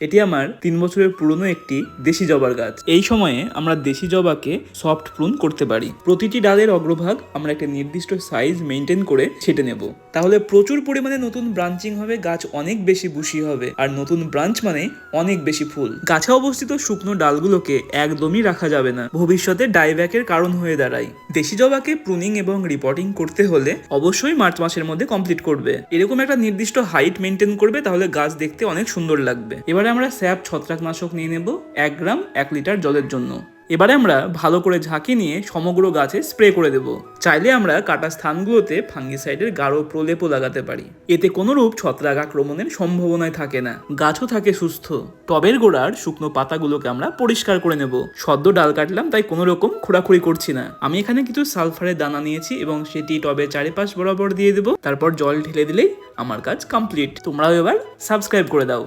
এটি আমার 3 বছরের পুরনো একটি দেশি জবার গাছ। এই সময়ে আমরা দেশি জবাকে সফট প্রুন করতে পারি। প্রতিটি ডালের অগ্রভাগ আমরা একটা নির্দিষ্ট সাইজ মেনটেন করে ছেটে নেব, তাহলে প্রচুর পরিমাণে নতুন ব্রাঞ্চিং হবে, গাছ অনেক বেশি বুশি হবে, আর নতুন ব্রাঞ্চ মানে অনেক বেশি ফুল। গাছে অবস্থিত শুকনো ডালগুলোকে একদমই রাখা যাবে না, ভবিষ্যতে ডাইব্যাকের কারণ হয়ে দাঁড়ায়। দেশি জবাকে প্রুনিং এবং রিপোর্টিং করতে হলে অবশ্যই মার্চ মাসের মধ্যে কমপ্লিট করবে। এরকম একটা নির্দিষ্ট হাইট মেনটেন করবে, তাহলে গাছ দেখতে অনেক সুন্দর লাগবে। এবারে আমরা স্যাপ ছত্রাকনাশক নিয়ে নেব 1 গ্রাম 1 লিটার জলের জন্য। এবারে আমরা ভালো করে ঝাঁকি নিয়ে সমগ্র গাছে স্প্রে করে দেব। চাইলে আমরা কাটা স্থানগুলোতে ফাঙ্গিসাইডের গাঢ় প্রলেপও লাগাতে পারি। এতে কোনোরূপ ছত্রাক আক্রমণের সম্ভাবনায় থাকে না, গাছও থাকে সুস্থ। টবের গোড়ার শুকনো পাতাগুলোকে আমরা পরিষ্কার করে নেব। সদ্য ডাল কাটলাম, তাই কোনো রকম খোঁড়াখুড়ি করছি না। আমি এখানে কিছু সালফারের দানা নিয়েছি এবং সেটি টবের চারিপাশ বরাবর দিয়ে দেবো। তারপর জল ঢেলে দিলেই আমার কাজ কমপ্লিট। তোমরাও এবার সাবস্ক্রাইব করে দাও।